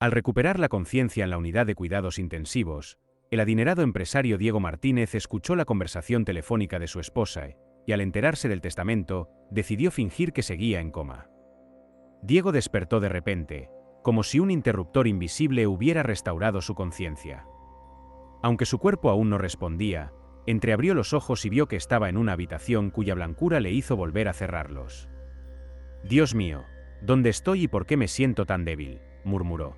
Al recuperar la conciencia en la unidad de cuidados intensivos, el adinerado empresario Diego Martínez escuchó la conversación telefónica de su esposa y, al enterarse del testamento, decidió fingir que seguía en coma. Diego despertó de repente, como si un interruptor invisible hubiera restaurado su conciencia. Aunque su cuerpo aún no respondía, entreabrió los ojos y vio que estaba en una habitación cuya blancura le hizo volver a cerrarlos. «Dios mío, ¿dónde estoy y por qué me siento tan débil?», murmuró.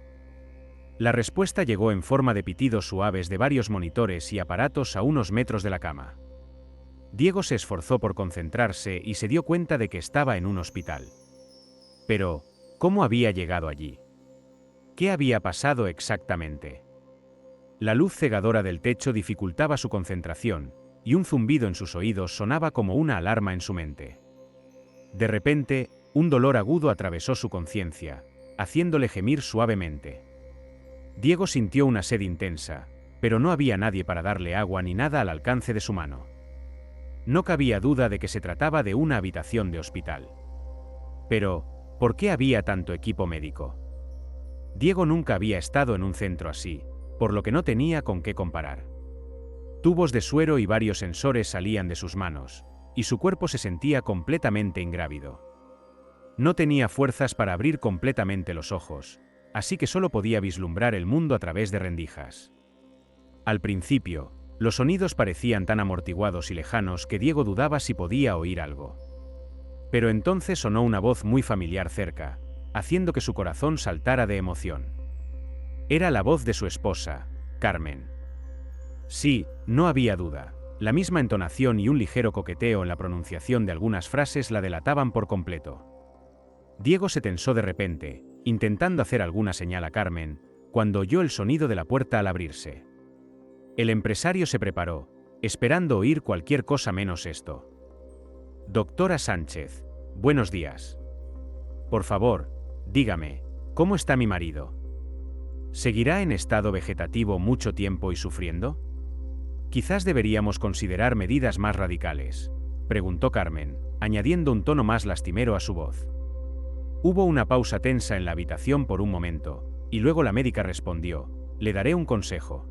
La respuesta llegó en forma de pitidos suaves de varios monitores y aparatos a unos metros de la cama. Diego se esforzó por concentrarse y se dio cuenta de que estaba en un hospital. Pero, ¿cómo había llegado allí? ¿Qué había pasado exactamente? La luz cegadora del techo dificultaba su concentración, y un zumbido en sus oídos sonaba como una alarma en su mente. De repente, un dolor agudo atravesó su conciencia, haciéndole gemir suavemente. Diego sintió una sed intensa, pero no había nadie para darle agua ni nada al alcance de su mano. No cabía duda de que se trataba de una habitación de hospital. Pero, ¿por qué había tanto equipo médico? Diego nunca había estado en un centro así, por lo que no tenía con qué comparar. Tubos de suero y varios sensores salían de sus manos, y su cuerpo se sentía completamente ingrávido. No tenía fuerzas para abrir completamente los ojos, así que solo podía vislumbrar el mundo a través de rendijas. Al principio, los sonidos parecían tan amortiguados y lejanos que Diego dudaba si podía oír algo. Pero entonces sonó una voz muy familiar cerca, haciendo que su corazón saltara de emoción. Era la voz de su esposa, Carmen. Sí, no había duda. La misma entonación y un ligero coqueteo en la pronunciación de algunas frases la delataban por completo. Diego se tensó de repente, intentando hacer alguna señal a Carmen, cuando oyó el sonido de la puerta al abrirse. El empresario se preparó, esperando oír cualquier cosa menos esto. «Doctora Sánchez, buenos días. Por favor, dígame, ¿cómo está mi marido? ¿Seguirá en estado vegetativo mucho tiempo y sufriendo? Quizás deberíamos considerar medidas más radicales», preguntó Carmen, añadiendo un tono más lastimero a su voz. Hubo una pausa tensa en la habitación por un momento, y luego la médica respondió: «Le daré un consejo.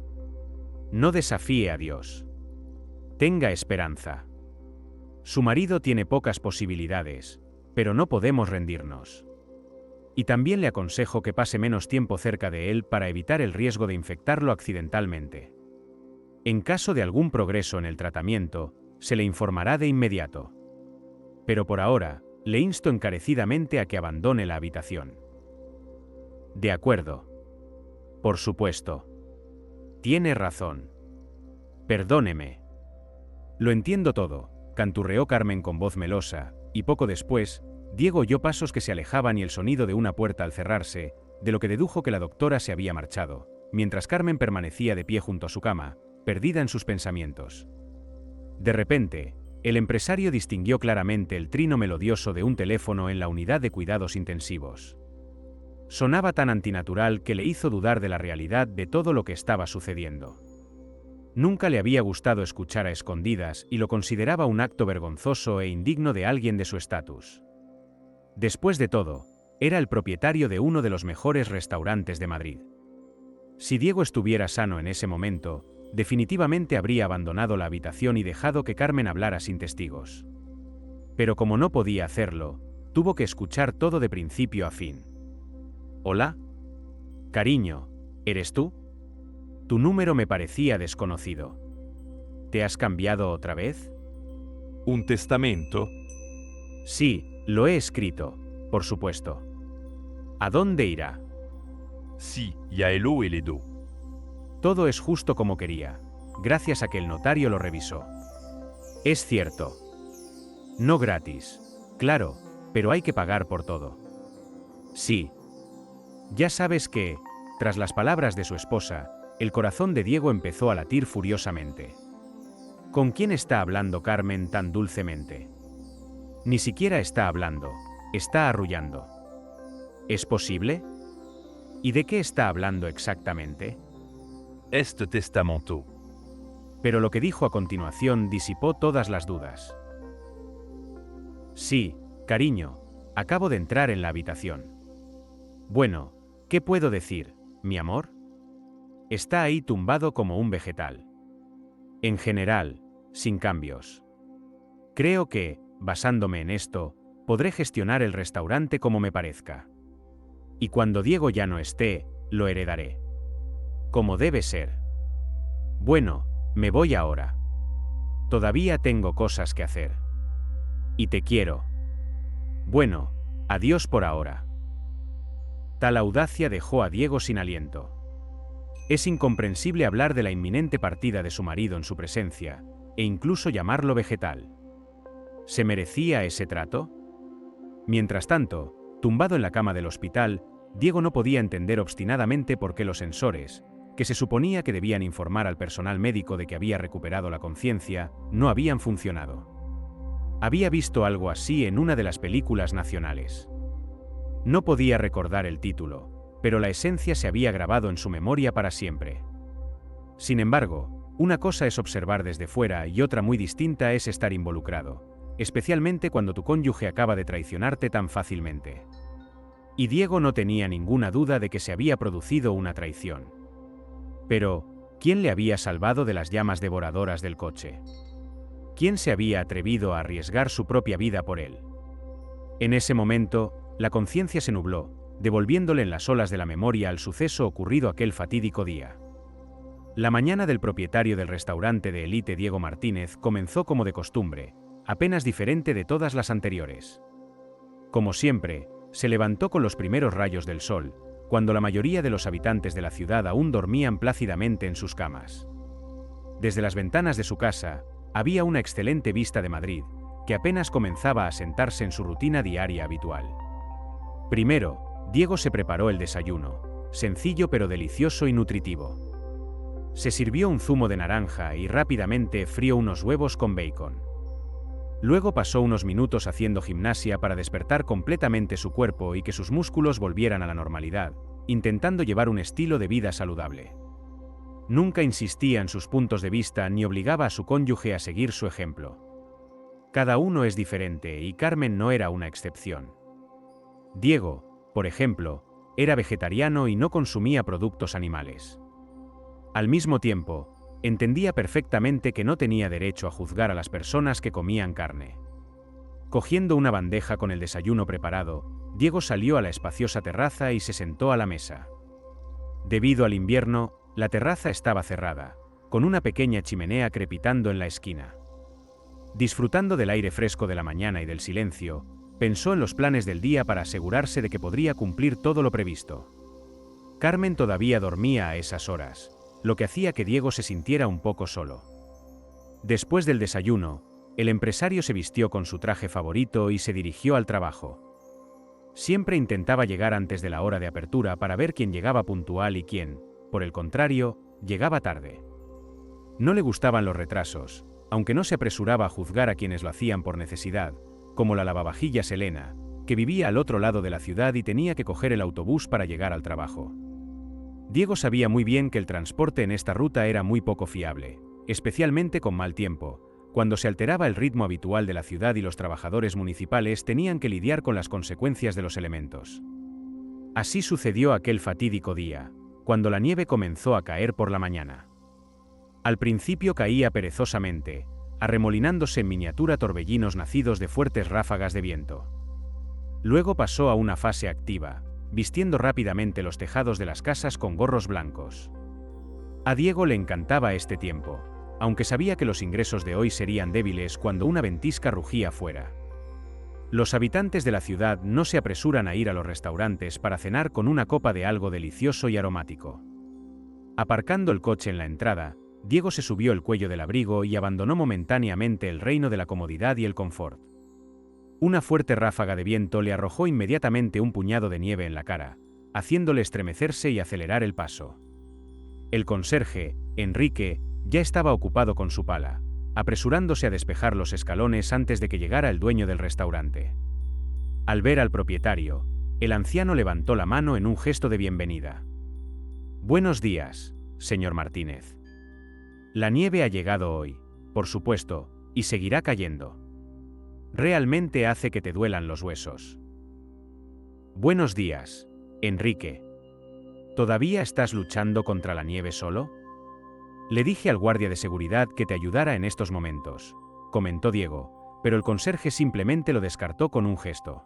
No desafíe a Dios. Tenga esperanza. Su marido tiene pocas posibilidades, pero no podemos rendirnos. Y también le aconsejo que pase menos tiempo cerca de él para evitar el riesgo de infectarlo accidentalmente. En caso de algún progreso en el tratamiento, se le informará de inmediato. Pero por ahora, le insto encarecidamente a que abandone la habitación». «De acuerdo. Por supuesto. Tiene razón. Perdóneme». «Lo entiendo todo», canturreó Carmen con voz melosa, y poco después, Diego oyó pasos que se alejaban y el sonido de una puerta al cerrarse, de lo que dedujo que la doctora se había marchado, mientras Carmen permanecía de pie junto a su cama, perdida en sus pensamientos. De repente, el empresario distinguió claramente el trino melodioso de un teléfono en la unidad de cuidados intensivos. Sonaba tan antinatural que le hizo dudar de la realidad de todo lo que estaba sucediendo. Nunca le había gustado escuchar a escondidas y lo consideraba un acto vergonzoso e indigno de alguien de su estatus. Después de todo, era el propietario de uno de los mejores restaurantes de Madrid. Si Diego estuviera sano en ese momento, definitivamente habría abandonado la habitación y dejado que Carmen hablara sin testigos. Pero como no podía hacerlo, tuvo que escuchar todo de principio a fin. «Hola. Cariño, ¿eres tú? Tu número me parecía desconocido. ¿Te has cambiado otra vez?» ¿Un testamento? «Sí, lo he escrito, por supuesto. ¿A dónde irá?» Sí, ya el haut et le dos. Todo es justo como quería, gracias a que el notario lo revisó. Es cierto. No gratis, claro, pero hay que pagar por todo. Sí. Ya sabes que, tras las palabras de su esposa, el corazón de Diego empezó a latir furiosamente. ¿Con quién está hablando Carmen tan dulcemente? Ni siquiera está hablando, está arrullando. ¿Es posible? ¿Y de qué está hablando exactamente? Este testamento. Pero lo que dijo a continuación disipó todas las dudas. Sí, cariño, acabo de entrar en la habitación. Bueno, ¿qué puedo decir? ¿Mi amor? Está ahí tumbado como un vegetal. En general, sin cambios. Creo que, basándome en esto, podré gestionar el restaurante como me parezca. Y cuando Diego ya no esté, lo heredaré. Como debe ser. Bueno, me voy ahora. Todavía tengo cosas que hacer. Y te quiero. Bueno, adiós por ahora. Tal audacia dejó a Diego sin aliento. Es incomprensible hablar de la inminente partida de su marido en su presencia, e incluso llamarlo vegetal. ¿Se merecía ese trato? Mientras tanto, tumbado en la cama del hospital, Diego no podía entender obstinadamente por qué los sensores, que se suponía que debían informar al personal médico de que había recuperado la conciencia, no habían funcionado. Había visto algo así en una de las películas nacionales. No podía recordar el título, pero la esencia se había grabado en su memoria para siempre. Sin embargo, una cosa es observar desde fuera y otra muy distinta es estar involucrado, especialmente cuando tu cónyuge acaba de traicionarte tan fácilmente. Y Diego no tenía ninguna duda de que se había producido una traición. Pero, ¿quién le había salvado de las llamas devoradoras del coche? ¿Quién se había atrevido a arriesgar su propia vida por él? En ese momento, la conciencia se nubló, devolviéndole en las olas de la memoria al suceso ocurrido aquel fatídico día. La mañana del propietario del restaurante de élite Diego Martínez comenzó como de costumbre, apenas diferente de todas las anteriores. Como siempre, se levantó con los primeros rayos del sol, cuando la mayoría de los habitantes de la ciudad aún dormían plácidamente en sus camas. Desde las ventanas de su casa, había una excelente vista de Madrid, que apenas comenzaba a sentarse en su rutina diaria habitual. Primero, Diego se preparó el desayuno, sencillo pero delicioso y nutritivo. Se sirvió un zumo de naranja y rápidamente frió unos huevos con bacon. Luego pasó unos minutos haciendo gimnasia para despertar completamente su cuerpo y que sus músculos volvieran a la normalidad, intentando llevar un estilo de vida saludable. Nunca insistía en sus puntos de vista ni obligaba a su cónyuge a seguir su ejemplo. Cada uno es diferente y Carmen no era una excepción. Diego, por ejemplo, era vegetariano y no consumía productos animales. Al mismo tiempo, entendía perfectamente que no tenía derecho a juzgar a las personas que comían carne. Cogiendo una bandeja con el desayuno preparado, Diego salió a la espaciosa terraza y se sentó a la mesa. Debido al invierno, la terraza estaba cerrada, con una pequeña chimenea crepitando en la esquina. Disfrutando del aire fresco de la mañana y del silencio, pensó en los planes del día para asegurarse de que podría cumplir todo lo previsto. Carmen todavía dormía a esas horas, lo que hacía que Diego se sintiera un poco solo. Después del desayuno, el empresario se vistió con su traje favorito y se dirigió al trabajo. Siempre intentaba llegar antes de la hora de apertura para ver quién llegaba puntual y quién, por el contrario, llegaba tarde. No le gustaban los retrasos, aunque no se apresuraba a juzgar a quienes lo hacían por necesidad, como la lavavajillas Elena, que vivía al otro lado de la ciudad y tenía que coger el autobús para llegar al trabajo. Diego sabía muy bien que el transporte en esta ruta era muy poco fiable, especialmente con mal tiempo, cuando se alteraba el ritmo habitual de la ciudad y los trabajadores municipales tenían que lidiar con las consecuencias de los elementos. Así sucedió aquel fatídico día, cuando la nieve comenzó a caer por la mañana. Al principio caía perezosamente, arremolinándose en miniatura torbellinos nacidos de fuertes ráfagas de viento. Luego pasó a una fase activa, vistiendo rápidamente los tejados de las casas con gorros blancos. A Diego le encantaba este tiempo, aunque sabía que los ingresos de hoy serían débiles cuando una ventisca rugía fuera. Los habitantes de la ciudad no se apresuran a ir a los restaurantes para cenar con una copa de algo delicioso y aromático. Aparcando el coche en la entrada, Diego se subió el cuello del abrigo y abandonó momentáneamente el reino de la comodidad y el confort. Una fuerte ráfaga de viento le arrojó inmediatamente un puñado de nieve en la cara, haciéndole estremecerse y acelerar el paso. El conserje, Enrique, ya estaba ocupado con su pala, apresurándose a despejar los escalones antes de que llegara el dueño del restaurante. Al ver al propietario, el anciano levantó la mano en un gesto de bienvenida. «Buenos días, señor Martínez. La nieve ha llegado hoy, por supuesto, y seguirá cayendo. Realmente hace que te duelan los huesos». «Buenos días, Enrique. ¿Todavía estás luchando contra la nieve solo? Le dije al guardia de seguridad que te ayudara en estos momentos, comentó Diego, pero el conserje simplemente lo descartó con un gesto.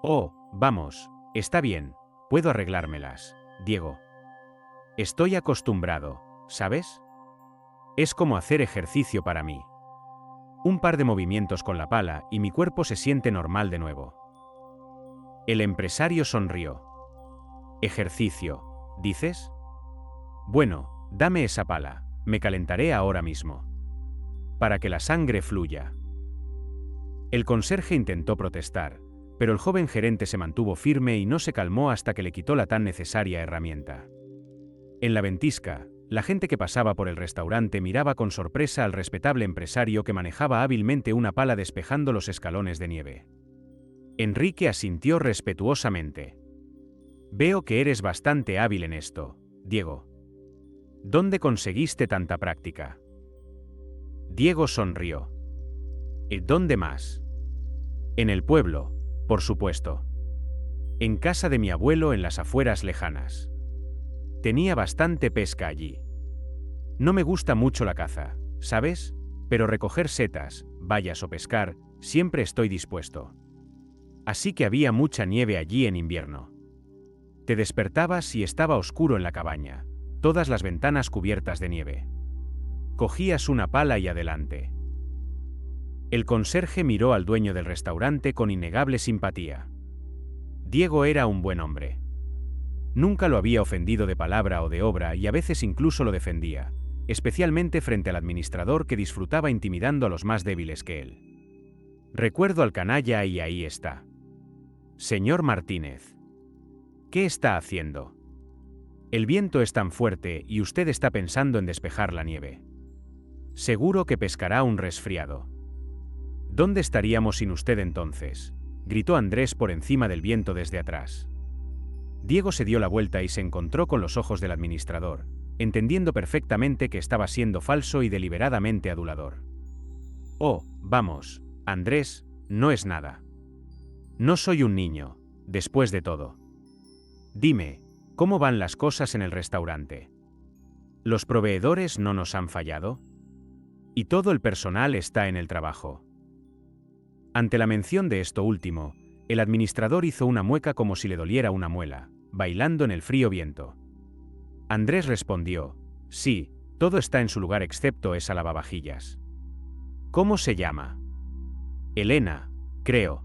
Oh, vamos, está bien, puedo arreglármelas, Diego. Estoy acostumbrado, ¿sabes? Es como hacer ejercicio para mí. Un par de movimientos con la pala y mi cuerpo se siente normal de nuevo. El empresario sonrió. ¿Ejercicio, dices? Bueno, dame esa pala, me calentaré ahora mismo. Para que la sangre fluya. El conserje intentó protestar, pero el joven gerente se mantuvo firme y no se calmó hasta que le quitó la tan necesaria herramienta. En la ventisca, la gente que pasaba por el restaurante miraba con sorpresa al respetable empresario que manejaba hábilmente una pala despejando los escalones de nieve. Enrique asintió respetuosamente. Veo que eres bastante hábil en esto, Diego. ¿Dónde conseguiste tanta práctica? Diego sonrió. ¿Dónde más? En el pueblo, por supuesto. En casa de mi abuelo en las afueras lejanas. Tenía bastante pesca allí. No me gusta mucho la caza, ¿sabes? Pero recoger setas, bayas o pescar, siempre estoy dispuesto. Así que había mucha nieve allí en invierno. Te despertabas y estaba oscuro en la cabaña, todas las ventanas cubiertas de nieve. Cogías una pala y adelante. El conserje miró al dueño del restaurante con innegable simpatía. Diego era un buen hombre. Nunca lo había ofendido de palabra o de obra y a veces incluso lo defendía, especialmente frente al administrador que disfrutaba intimidando a los más débiles que él. Recuerdo al canalla y ahí está. Señor Martínez. ¿Qué está haciendo? El viento es tan fuerte y usted está pensando en despejar la nieve. Seguro que pescará un resfriado. ¿Dónde estaríamos sin usted entonces?, gritó Andrés por encima del viento desde atrás. Diego se dio la vuelta y se encontró con los ojos del administrador, entendiendo perfectamente que estaba siendo falso y deliberadamente adulador. Oh, vamos, Andrés, no es nada. No soy un niño, después de todo. Dime, ¿cómo van las cosas en el restaurante? ¿Los proveedores no nos han fallado? ¿Y todo el personal está en el trabajo? Ante la mención de esto último, el administrador hizo una mueca como si le doliera una muela, bailando en el frío viento. Andrés respondió, sí, todo está en su lugar excepto esa lavavajillas. ¿Cómo se llama? Elena, creo.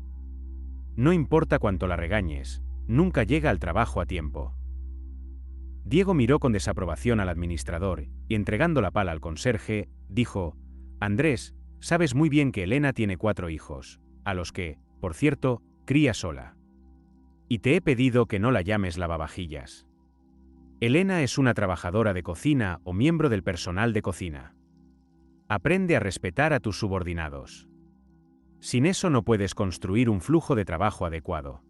No importa cuánto la regañes, nunca llega al trabajo a tiempo. Diego miró con desaprobación al administrador y, entregando la pala al conserje, dijo, Andrés, sabes muy bien que Elena tiene 4 hijos, a los que, por cierto, cría sola. Y te he pedido que no la llames lavavajillas. Elena es una trabajadora de cocina o miembro del personal de cocina. Aprende a respetar a tus subordinados. Sin eso no puedes construir un flujo de trabajo adecuado.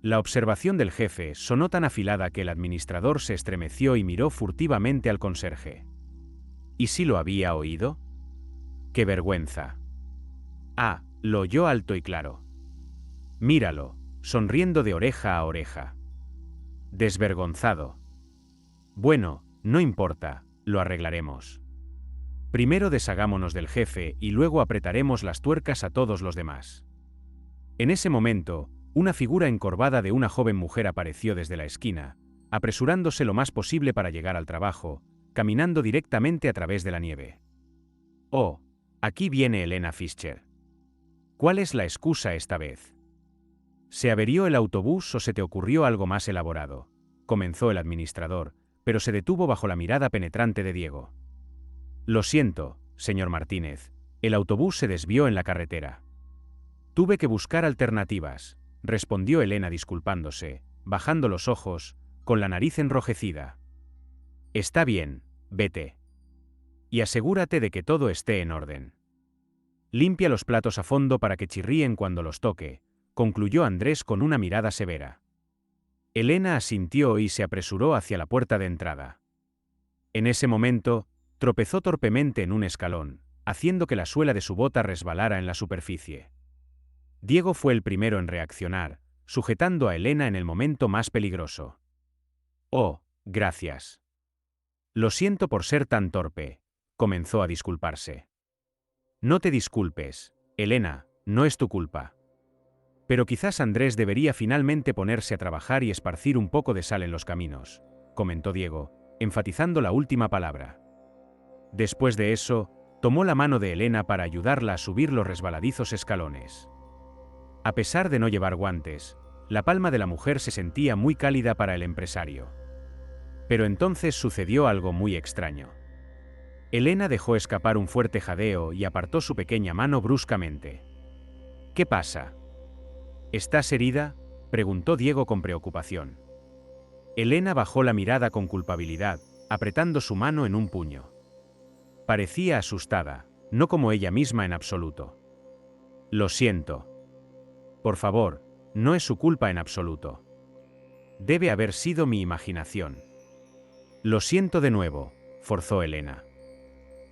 La observación del jefe sonó tan afilada que el administrador se estremeció y miró furtivamente al conserje. ¿Y si lo había oído? ¡Qué vergüenza! Ah, lo oyó alto y claro. Míralo, sonriendo de oreja a oreja. Desvergonzado. Bueno, no importa, lo arreglaremos. Primero deshagámonos del jefe y luego apretaremos las tuercas a todos los demás. En ese momento, una figura encorvada de una joven mujer apareció desde la esquina, apresurándose lo más posible para llegar al trabajo, caminando directamente a través de la nieve. Oh, aquí viene Elena Fischer. ¿Cuál es la excusa esta vez? ¿Se averió el autobús o se te ocurrió algo más elaborado?, comenzó el administrador, pero se detuvo bajo la mirada penetrante de Diego. Lo siento, señor Martínez, el autobús se desvió en la carretera. Tuve que buscar alternativas, respondió Elena disculpándose, bajando los ojos, con la nariz enrojecida. Está bien, vete. Y asegúrate de que todo esté en orden. Limpia los platos a fondo para que chirríen cuando los toque, concluyó Andrés con una mirada severa. Elena asintió y se apresuró hacia la puerta de entrada. En ese momento, tropezó torpemente en un escalón, haciendo que la suela de su bota resbalara en la superficie. Diego fue el primero en reaccionar, sujetando a Elena en el momento más peligroso. Oh, gracias. Lo siento por ser tan torpe, comenzó a disculparse. No te disculpes, Elena, no es tu culpa. Pero quizás Andrés debería finalmente ponerse a trabajar y esparcir un poco de sal en los caminos, comentó Diego, enfatizando la última palabra. Después de eso, tomó la mano de Elena para ayudarla a subir los resbaladizos escalones. A pesar de no llevar guantes, la palma de la mujer se sentía muy cálida para el empresario. Pero entonces sucedió algo muy extraño. Elena dejó escapar un fuerte jadeo y apartó su pequeña mano bruscamente. ¿Qué pasa? ¿Estás herida?, preguntó Diego con preocupación. Elena bajó la mirada con culpabilidad, apretando su mano en un puño. Parecía asustada, no como ella misma en absoluto. Lo siento. Por favor, no es su culpa en absoluto. Debe haber sido mi imaginación. Lo siento de nuevo, forzó Elena.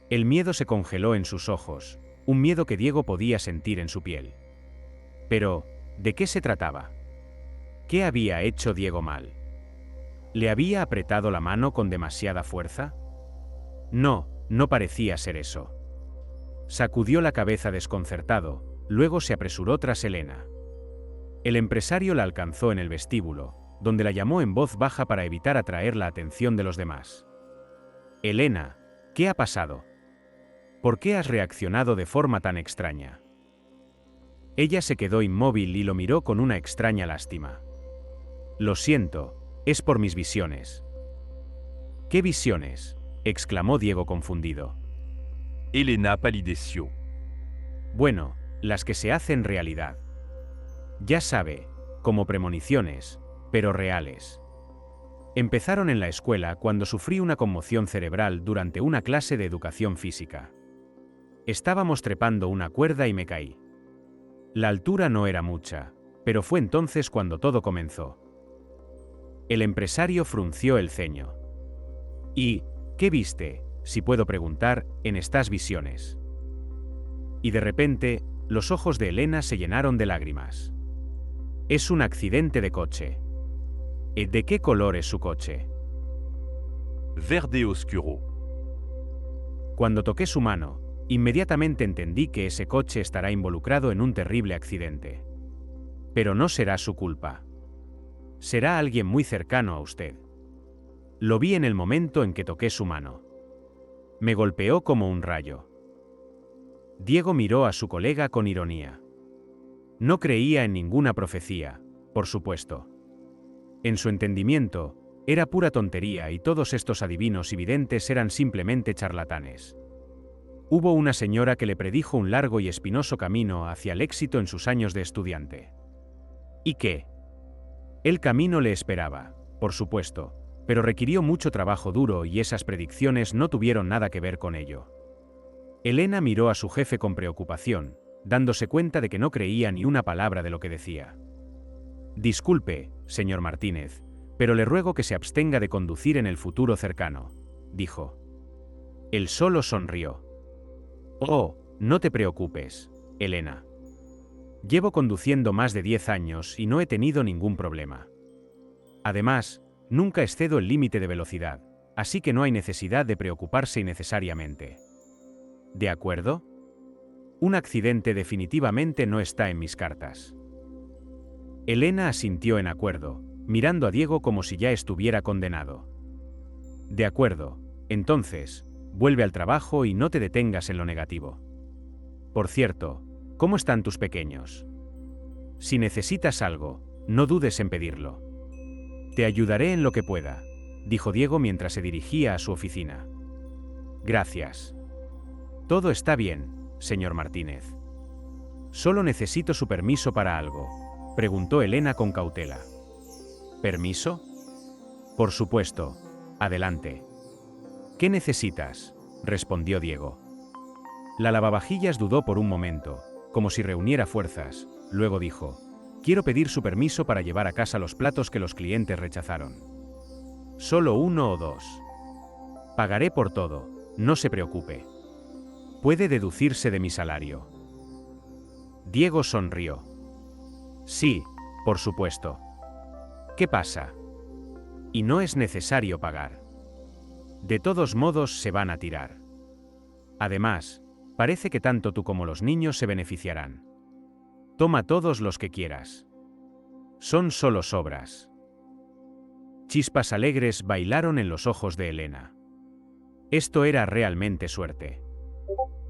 El miedo se congeló en sus ojos, un miedo que Diego podía sentir en su piel. Pero, ¿de qué se trataba? ¿Qué había hecho Diego mal? ¿Le había apretado la mano con demasiada fuerza? No, no parecía ser eso. Sacudió la cabeza desconcertado, luego se apresuró tras Elena. El empresario la alcanzó en el vestíbulo, donde la llamó en voz baja para evitar atraer la atención de los demás. Elena, ¿qué ha pasado? ¿Por qué has reaccionado de forma tan extraña? Ella se quedó inmóvil y lo miró con una extraña lástima. Lo siento, es por mis visiones. ¿Qué visiones?, exclamó Diego confundido. Elena palideció. Bueno, las que se hacen realidad. Ya sabe, como premoniciones, pero reales. Empezaron en la escuela cuando sufrí una conmoción cerebral durante una clase de educación física. Estábamos trepando una cuerda y me caí. La altura no era mucha, pero fue entonces cuando todo comenzó. El empresario frunció el ceño. ¿Y qué viste, si puedo preguntar, en estas visiones? Y de repente, los ojos de Elena se llenaron de lágrimas. Es un accidente de coche. ¿De qué color es su coche? Verde oscuro. Cuando toqué su mano, inmediatamente entendí que ese coche estará involucrado en un terrible accidente. Pero no será su culpa. Será alguien muy cercano a usted. Lo vi en el momento en que toqué su mano. Me golpeó como un rayo. Diego miró a su colega con ironía. No creía en ninguna profecía, por supuesto. En su entendimiento, era pura tontería y todos estos adivinos y videntes eran simplemente charlatanes. Hubo una señora que le predijo un largo y espinoso camino hacia el éxito en sus años de estudiante. ¿Y qué? El camino le esperaba, por supuesto, pero requirió mucho trabajo duro y esas predicciones no tuvieron nada que ver con ello. Elena miró a su jefe con preocupación, dándose cuenta de que no creía ni una palabra de lo que decía. Disculpe, señor Martínez, pero le ruego que se abstenga de conducir en el futuro cercano, dijo. Él solo sonrió. Oh, no te preocupes, Elena. Llevo conduciendo más de 10 años y no he tenido ningún problema. Además, nunca excedo el límite de velocidad, así que no hay necesidad de preocuparse innecesariamente. ¿De acuerdo? Un accidente definitivamente no está en mis cartas. Elena asintió en acuerdo, mirando a Diego como si ya estuviera condenado. De acuerdo, entonces, vuelve al trabajo y no te detengas en lo negativo. Por cierto, ¿cómo están tus pequeños? Si necesitas algo, no dudes en pedirlo. Te ayudaré en lo que pueda, dijo Diego mientras se dirigía a su oficina. Gracias. Todo está bien, señor Martínez. Solo necesito su permiso para algo, preguntó Elena con cautela. ¿Permiso? Por supuesto. Adelante. ¿Qué necesitas?, respondió Diego. La lavavajillas dudó por un momento, como si reuniera fuerzas, luego dijo: quiero pedir su permiso para llevar a casa los platos que los clientes rechazaron. ¿Solo 1 o 2? Pagaré por todo, no se preocupe. Puede deducirse de mi salario. Diego sonrió. Sí, por supuesto. ¿Qué pasa? Y no es necesario pagar. De todos modos se van a tirar. Además, parece que tanto tú como los niños se beneficiarán. Toma todos los que quieras. Son solo sobras. Chispas alegres bailaron en los ojos de Elena. Esto era realmente suerte.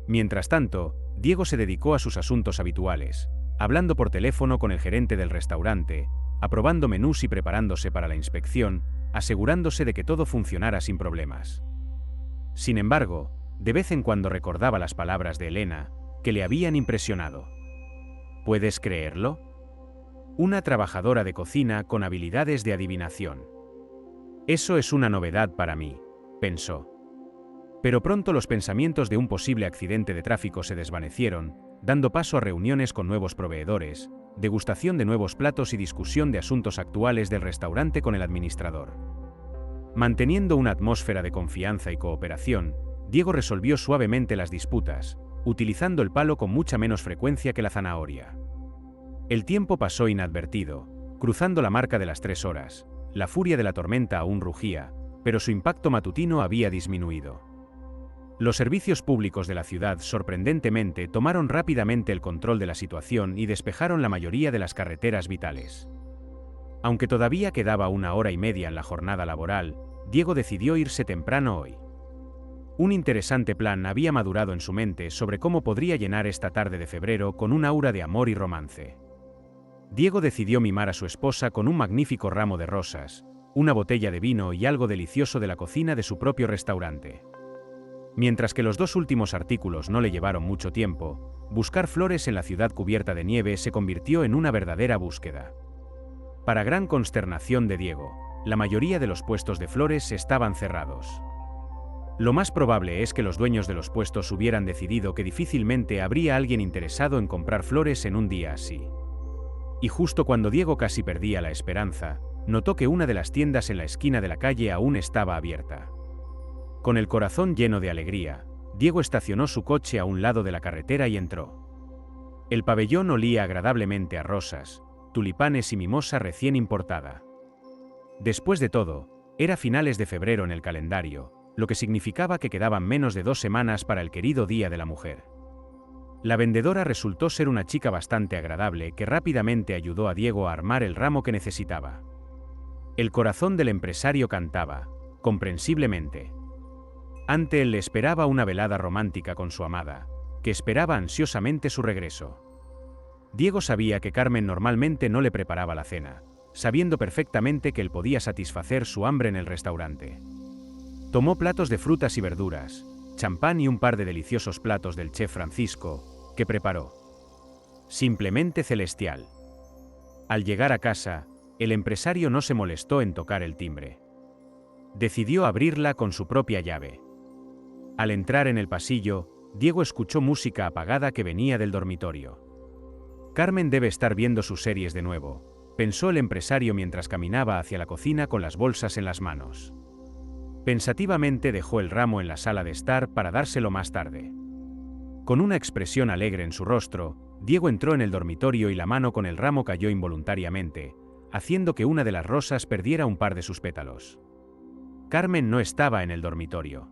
Mientras tanto, Diego se dedicó a sus asuntos habituales, hablando por teléfono con el gerente del restaurante, aprobando menús y preparándose para la inspección, asegurándose de que todo funcionara sin problemas. Sin embargo, de vez en cuando recordaba las palabras de Elena, que le habían impresionado. ¿Puedes creerlo? Una trabajadora de cocina con habilidades de adivinación. Eso es una novedad para mí, pensó. Pero pronto los pensamientos de un posible accidente de tráfico se desvanecieron, dando paso a reuniones con nuevos proveedores, degustación de nuevos platos y discusión de asuntos actuales del restaurante con el administrador. Manteniendo una atmósfera de confianza y cooperación, Diego resolvió suavemente las disputas, utilizando el palo con mucha menos frecuencia que la zanahoria. El tiempo pasó inadvertido, cruzando la marca de las 3 horas. La furia de la tormenta aún rugía, pero su impacto matutino había disminuido. Los servicios públicos de la ciudad sorprendentemente tomaron rápidamente el control de la situación y despejaron la mayoría de las carreteras vitales. Aunque todavía quedaba 1 hora y media en la jornada laboral, Diego decidió irse temprano hoy. Un interesante plan había madurado en su mente sobre cómo podría llenar esta tarde de febrero con un aura de amor y romance. Diego decidió mimar a su esposa con un magnífico ramo de rosas, una botella de vino y algo delicioso de la cocina de su propio restaurante. Mientras que los 2 últimos artículos no le llevaron mucho tiempo, buscar flores en la ciudad cubierta de nieve se convirtió en una verdadera búsqueda. Para gran consternación de Diego, la mayoría de los puestos de flores estaban cerrados. Lo más probable es que los dueños de los puestos hubieran decidido que difícilmente habría alguien interesado en comprar flores en un día así. Y justo cuando Diego casi perdía la esperanza, notó que una de las tiendas en la esquina de la calle aún estaba abierta. Con el corazón lleno de alegría, Diego estacionó su coche a un lado de la carretera y entró. El pabellón olía agradablemente a rosas, tulipanes y mimosa recién importada. Después de todo, era finales de febrero en el calendario, lo que significaba que quedaban menos de 2 semanas para el querido Día de la Mujer. La vendedora resultó ser una chica bastante agradable que rápidamente ayudó a Diego a armar el ramo que necesitaba. El corazón del empresario cantaba, comprensiblemente. Ante él le esperaba una velada romántica con su amada, que esperaba ansiosamente su regreso. Diego sabía que Carmen normalmente no le preparaba la cena, sabiendo perfectamente que él podía satisfacer su hambre en el restaurante. Tomó platos de frutas y verduras, champán y un par de deliciosos platos del chef Francisco, que preparó. Simplemente celestial. Al llegar a casa, el empresario no se molestó en tocar el timbre. Decidió abrirla con su propia llave. Al entrar en el pasillo, Diego escuchó música apagada que venía del dormitorio. Carmen debe estar viendo sus series de nuevo, pensó el empresario mientras caminaba hacia la cocina con las bolsas en las manos. Pensativamente dejó el ramo en la sala de estar para dárselo más tarde. Con una expresión alegre en su rostro, Diego entró en el dormitorio y la mano con el ramo cayó involuntariamente, haciendo que una de las rosas perdiera un par de sus pétalos. Carmen no estaba en el dormitorio.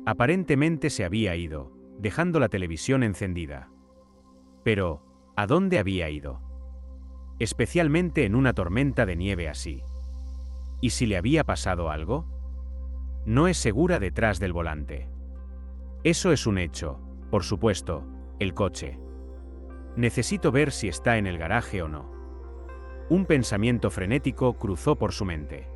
Aparentemente se había ido, dejando la televisión encendida. Pero, ¿a dónde había ido? Especialmente en una tormenta de nieve así. ¿Y si le había pasado algo? No es segura detrás del volante. Eso es un hecho, por supuesto, el coche. Necesito ver si está en el garaje o no. Un pensamiento frenético cruzó por su mente.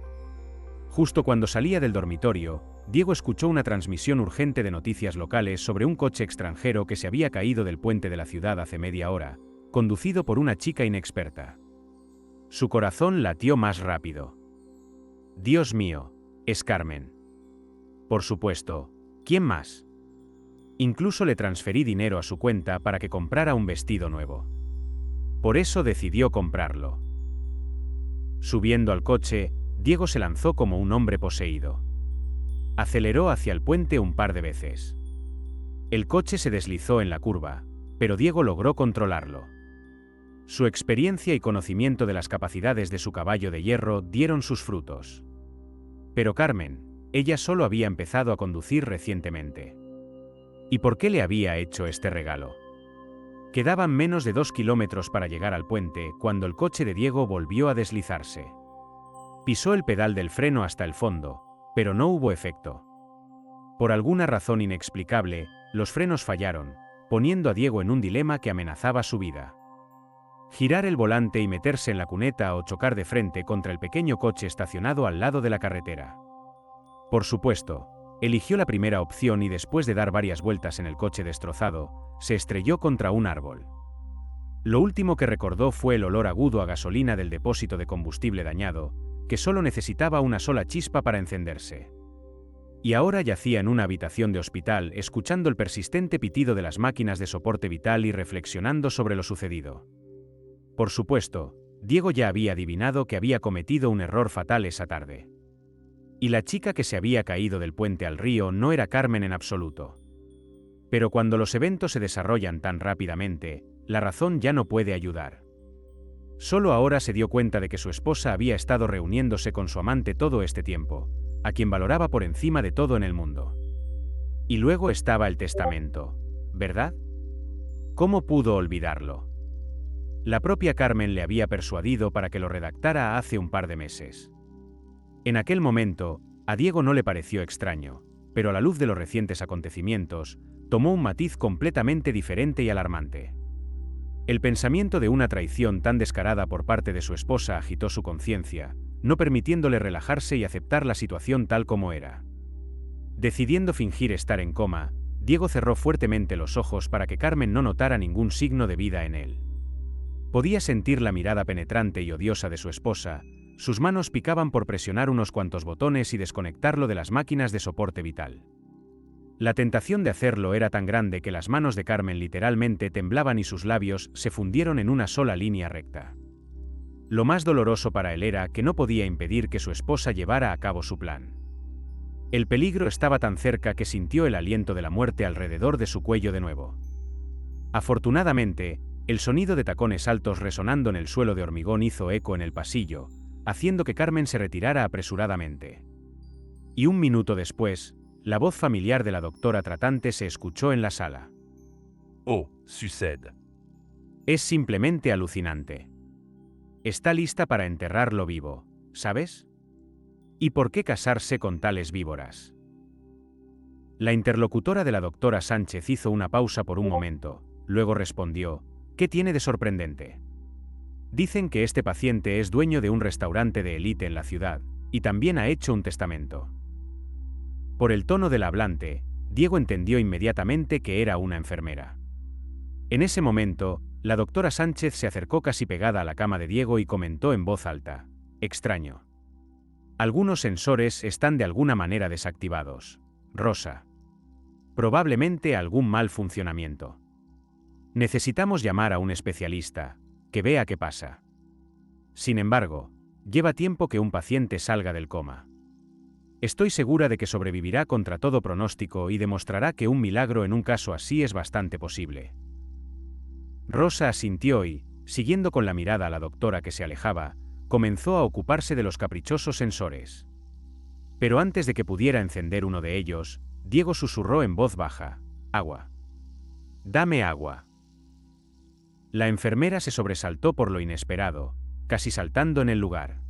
Justo cuando salía del dormitorio, Diego escuchó una transmisión urgente de noticias locales sobre un coche extranjero que se había caído del puente de la ciudad hace media hora, conducido por una chica inexperta. Su corazón latió más rápido. Dios mío, es Carmen. Por supuesto, ¿quién más? Incluso le transferí dinero a su cuenta para que comprara un vestido nuevo. Por eso decidió comprarlo. Subiendo al coche, Diego se lanzó como un hombre poseído. Aceleró hacia el puente un par de veces. El coche se deslizó en la curva, pero Diego logró controlarlo. Su experiencia y conocimiento de las capacidades de su caballo de hierro dieron sus frutos. Pero Carmen, ella solo había empezado a conducir recientemente. ¿Y por qué le había hecho este regalo? Quedaban menos de 2 kilómetros para llegar al puente cuando el coche de Diego volvió a deslizarse. Pisó el pedal del freno hasta el fondo, pero no hubo efecto. Por alguna razón inexplicable, los frenos fallaron, poniendo a Diego en un dilema que amenazaba su vida. Girar el volante y meterse en la cuneta o chocar de frente contra el pequeño coche estacionado al lado de la carretera. Por supuesto, eligió la primera opción y después de dar varias vueltas en el coche destrozado, se estrelló contra un árbol. Lo último que recordó fue el olor agudo a gasolina del depósito de combustible dañado, que solo necesitaba una sola chispa para encenderse. Y ahora yacía en una habitación de hospital escuchando el persistente pitido de las máquinas de soporte vital y reflexionando sobre lo sucedido. Por supuesto, Diego ya había adivinado que había cometido un error fatal esa tarde. Y la chica que se había caído del puente al río no era Carmen en absoluto. Pero cuando los eventos se desarrollan tan rápidamente, la razón ya no puede ayudar. Solo ahora se dio cuenta de que su esposa había estado reuniéndose con su amante todo este tiempo, a quien valoraba por encima de todo en el mundo. Y luego estaba el testamento, ¿verdad? ¿Cómo pudo olvidarlo? La propia Carmen le había persuadido para que lo redactara hace un par de meses. En aquel momento, a Diego no le pareció extraño, pero a la luz de los recientes acontecimientos, tomó un matiz completamente diferente y alarmante. El pensamiento de una traición tan descarada por parte de su esposa agitó su conciencia, no permitiéndole relajarse y aceptar la situación tal como era. Decidiendo fingir estar en coma, Diego cerró fuertemente los ojos para que Carmen no notara ningún signo de vida en él. Podía sentir la mirada penetrante y odiosa de su esposa, sus manos picaban por presionar unos cuantos botones y desconectarlo de las máquinas de soporte vital. La tentación de hacerlo era tan grande que las manos de Carmen literalmente temblaban y sus labios se fundieron en una sola línea recta. Lo más doloroso para él era que no podía impedir que su esposa llevara a cabo su plan. El peligro estaba tan cerca que sintió el aliento de la muerte alrededor de su cuello de nuevo. Afortunadamente, el sonido de tacones altos resonando en el suelo de hormigón hizo eco en el pasillo, haciendo que Carmen se retirara apresuradamente. Y un minuto después, la voz familiar de la doctora tratante se escuchó en la sala. Oh, succède. Es simplemente alucinante. Está lista para enterrarlo vivo, ¿sabes? ¿Y por qué casarse con tales víboras? La interlocutora de la doctora Sánchez hizo una pausa por un momento, luego respondió, ¿qué tiene de sorprendente? Dicen que este paciente es dueño de un restaurante de élite en la ciudad, y también ha hecho un testamento. Por el tono del hablante, Diego entendió inmediatamente que era una enfermera. En ese momento, la doctora Sánchez se acercó casi pegada a la cama de Diego y comentó en voz alta, extraño. Algunos sensores están de alguna manera desactivados, Rosa. Probablemente algún mal funcionamiento. Necesitamos llamar a un especialista, que vea qué pasa. Sin embargo, lleva tiempo que un paciente salga del coma. Estoy segura de que sobrevivirá contra todo pronóstico y demostrará que un milagro en un caso así es bastante posible. Rosa asintió y, siguiendo con la mirada a la doctora que se alejaba, comenzó a ocuparse de los caprichosos sensores. Pero antes de que pudiera encender uno de ellos, Diego susurró en voz baja, agua. Dame agua. La enfermera se sobresaltó por lo inesperado, casi saltando en el lugar.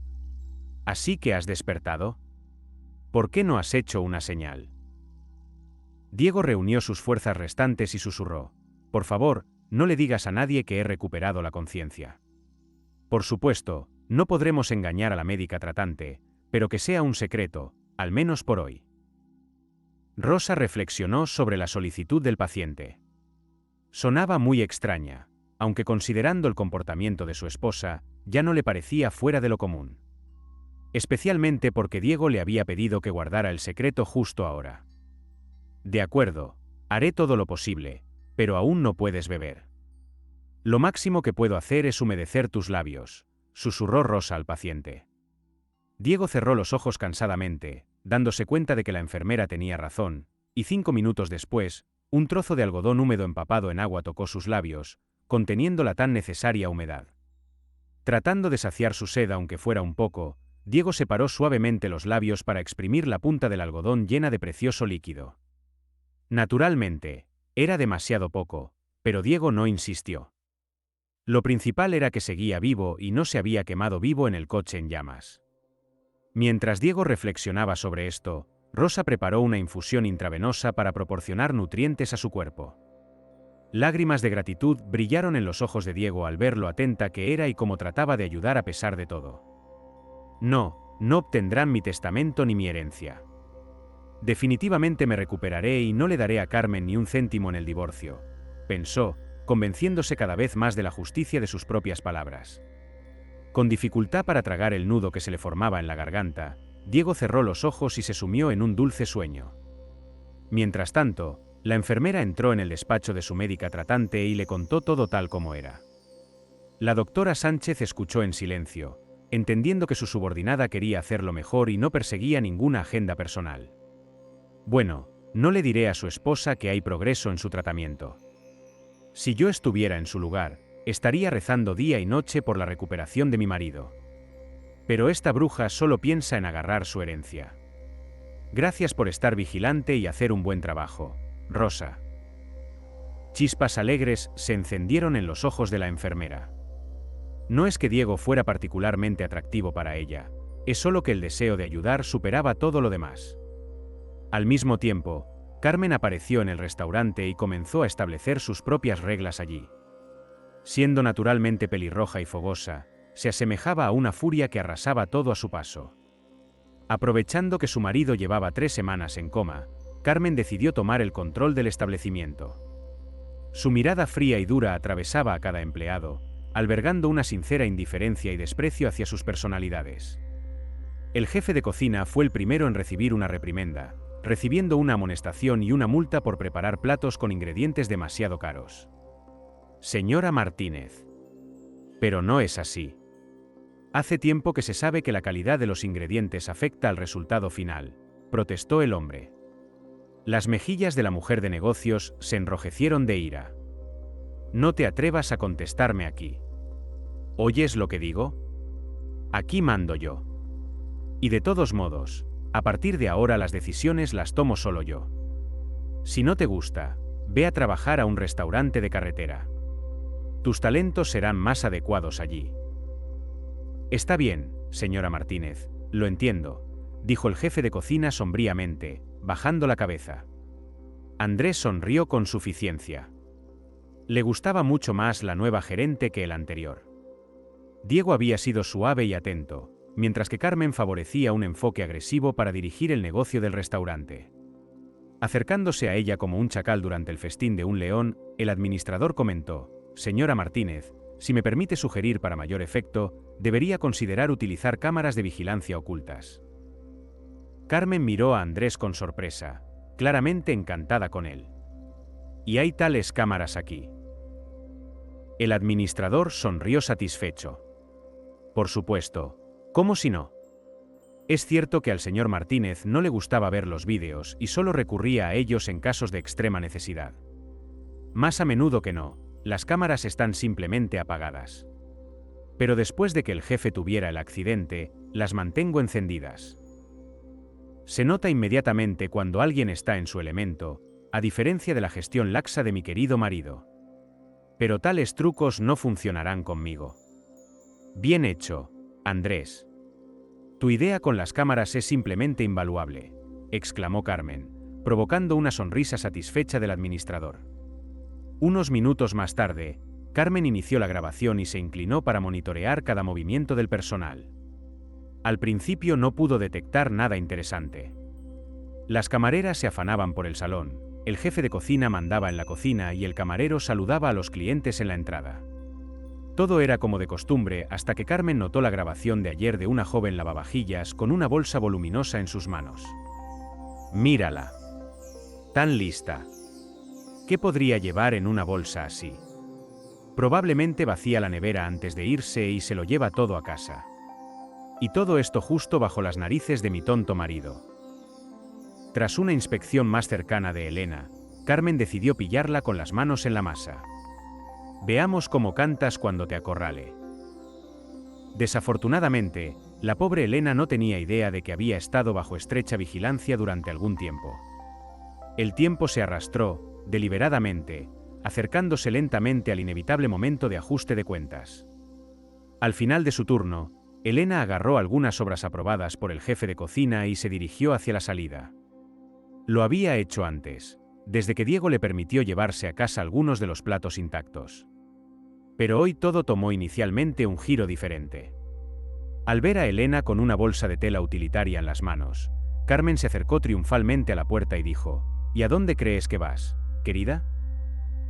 ¿Así que has despertado? ¿Por qué no has hecho una señal? Diego reunió sus fuerzas restantes y susurró, por favor, no le digas a nadie que he recuperado la conciencia. Por supuesto, no podremos engañar a la médica tratante, pero que sea un secreto, al menos por hoy. Rosa reflexionó sobre la solicitud del paciente. Sonaba muy extraña, aunque considerando el comportamiento de su esposa, ya no le parecía fuera de lo común. Especialmente porque Diego le había pedido que guardara el secreto justo ahora. De acuerdo, haré todo lo posible, pero aún no puedes beber. Lo máximo que puedo hacer es humedecer tus labios, susurró Rosa al paciente. Diego cerró los ojos cansadamente, dándose cuenta de que la enfermera tenía razón, y 5 minutos después, un trozo de algodón húmedo empapado en agua tocó sus labios, conteniendo la tan necesaria humedad. Tratando de saciar su sed aunque fuera un poco, Diego separó suavemente los labios para exprimir la punta del algodón llena de precioso líquido. Naturalmente, era demasiado poco, pero Diego no insistió. Lo principal era que seguía vivo y no se había quemado vivo en el coche en llamas. Mientras Diego reflexionaba sobre esto, Rosa preparó una infusión intravenosa para proporcionar nutrientes a su cuerpo. Lágrimas de gratitud brillaron en los ojos de Diego al ver lo atenta que era y cómo trataba de ayudar a pesar de todo. No obtendrán mi testamento ni mi herencia. Definitivamente me recuperaré y no le daré a Carmen ni un céntimo en el divorcio, pensó, convenciéndose cada vez más de la justicia de sus propias palabras. Con dificultad para tragar el nudo que se le formaba en la garganta, Diego cerró los ojos y se sumió en un dulce sueño. Mientras tanto, la enfermera entró en el despacho de su médica tratante y le contó todo tal como era. La doctora Sánchez escuchó en silencio, entendiendo que su subordinada quería hacerlo mejor y no perseguía ninguna agenda personal. Bueno, no le diré a su esposa que hay progreso en su tratamiento. Si yo estuviera en su lugar, estaría rezando día y noche por la recuperación de mi marido. Pero esta bruja solo piensa en agarrar su herencia. Gracias por estar vigilante y hacer un buen trabajo, Rosa. Chispas alegres se encendieron en los ojos de la enfermera. No es que Diego fuera particularmente atractivo para ella, es solo que el deseo de ayudar superaba todo lo demás. Al mismo tiempo, Carmen apareció en el restaurante y comenzó a establecer sus propias reglas allí. Siendo naturalmente pelirroja y fogosa, se asemejaba a una furia que arrasaba todo a su paso. Aprovechando que su marido llevaba 3 semanas en coma, Carmen decidió tomar el control del establecimiento. Su mirada fría y dura atravesaba a cada empleado, albergando una sincera indiferencia y desprecio hacia sus personalidades. El jefe de cocina fue el primero en recibir una reprimenda, recibiendo una amonestación y una multa por preparar platos con ingredientes demasiado caros. Señora Martínez. Pero no es así. Hace tiempo que se sabe que la calidad de los ingredientes afecta al resultado final, protestó el hombre. Las mejillas de la mujer de negocios se enrojecieron de ira. No te atrevas a contestarme aquí. ¿Oyes lo que digo? Aquí mando yo. Y de todos modos, a partir de ahora las decisiones las tomo solo yo. Si no te gusta, ve a trabajar a un restaurante de carretera. Tus talentos serán más adecuados allí. Está bien, señora Martínez, lo entiendo, dijo el jefe de cocina sombríamente, bajando la cabeza. Andrés sonrió con suficiencia. Le gustaba mucho más la nueva gerente que el anterior. Diego había sido suave y atento, mientras que Carmen favorecía un enfoque agresivo para dirigir el negocio del restaurante. Acercándose a ella como un chacal durante el festín de un león, el administrador comentó: «Señora Martínez, si me permite sugerir para mayor efecto, debería considerar utilizar cámaras de vigilancia ocultas». Carmen miró a Andrés con sorpresa, claramente encantada con él. «¿Y hay tales cámaras aquí?». El administrador sonrió satisfecho. «Por supuesto, ¿cómo si no? Es cierto que al señor Martínez no le gustaba ver los vídeos y solo recurría a ellos en casos de extrema necesidad. Más a menudo que no, las cámaras están simplemente apagadas. Pero después de que el jefe tuviera el accidente, las mantengo encendidas. Se nota inmediatamente cuando alguien está en su elemento, a diferencia de la gestión laxa de mi querido marido. Pero tales trucos no funcionarán conmigo». «Bien hecho, Andrés. Tu idea con las cámaras es simplemente invaluable», exclamó Carmen, provocando una sonrisa satisfecha del administrador. Unos minutos más tarde, Carmen inició la grabación y se inclinó para monitorear cada movimiento del personal. Al principio no pudo detectar nada interesante. Las camareras se afanaban por el salón, el jefe de cocina mandaba en la cocina y el camarero saludaba a los clientes en la entrada. Todo era como de costumbre hasta que Carmen notó la grabación de ayer de una joven lavavajillas con una bolsa voluminosa en sus manos. «Mírala. Tan lista. ¿Qué podría llevar en una bolsa así? Probablemente vacía la nevera antes de irse y se lo lleva todo a casa. Y todo esto justo bajo las narices de mi tonto marido». Tras una inspección más cercana de Elena, Carmen decidió pillarla con las manos en la masa. «Veamos cómo cantas cuando te acorrale». Desafortunadamente, La pobre Elena no tenía idea de que había estado bajo estrecha vigilancia durante algún tiempo. El tiempo se arrastró, deliberadamente, acercándose lentamente al inevitable momento de ajuste de cuentas. Al final de su turno, Elena agarró algunas obras aprobadas por el jefe de cocina y se dirigió hacia la salida. Lo había hecho antes, desde que Diego le permitió llevarse a casa algunos de los platos intactos. Pero hoy todo tomó inicialmente un giro diferente. Al ver a Elena con una bolsa de tela utilitaria en las manos, Carmen se acercó triunfalmente a la puerta y dijo: «¿Y a dónde crees que vas, querida?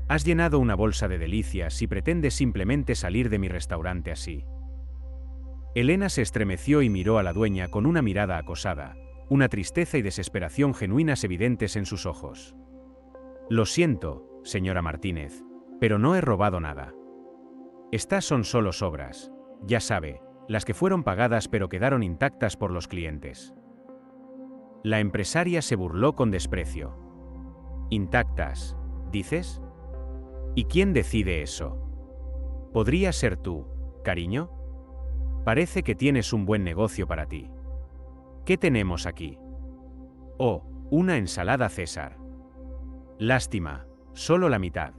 Has llenado una bolsa de delicias y pretendes simplemente salir de mi restaurante así». Elena se estremeció y miró a la dueña con una mirada acosada, una tristeza y desesperación genuinas evidentes en sus ojos. «Lo siento, señora Martínez, pero no he robado nada. Estas son solo sobras, ya sabe, las que fueron pagadas pero quedaron intactas por los clientes». La empresaria se burló con desprecio. «¿Intactas, dices? ¿Y quién decide eso? ¿Podría ser tú, cariño? Parece que tienes un buen negocio para ti. ¿Qué tenemos aquí? Oh, una ensalada César. Lástima, solo la mitad.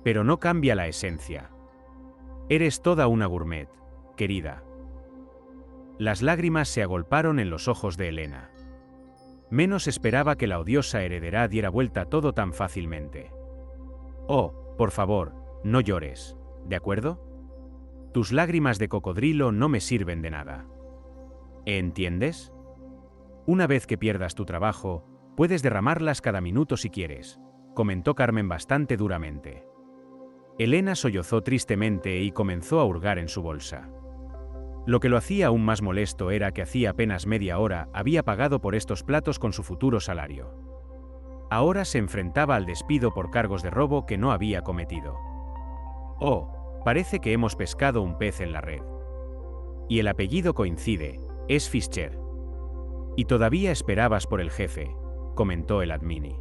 Pero no cambia la esencia. Eres toda una gourmet, querida». Las lágrimas se agolparon en los ojos de Elena. Menos esperaba que la odiosa heredera diera vuelta todo tan fácilmente. «Oh, por favor, no llores, ¿de acuerdo? Tus lágrimas de cocodrilo no me sirven de nada. ¿Entiendes? Una vez que pierdas tu trabajo, puedes derramarlas cada minuto si quieres», comentó Carmen bastante duramente. Elena sollozó tristemente y comenzó a hurgar en su bolsa. Lo que lo hacía aún más molesto era que hacía apenas media hora había pagado por estos platos con su futuro salario. Ahora se enfrentaba al despido por cargos de robo que no había cometido. «Oh, parece que hemos pescado un pez en la red. Y el apellido coincide, es Fischer. Y todavía esperabas por el jefe», comentó el admini.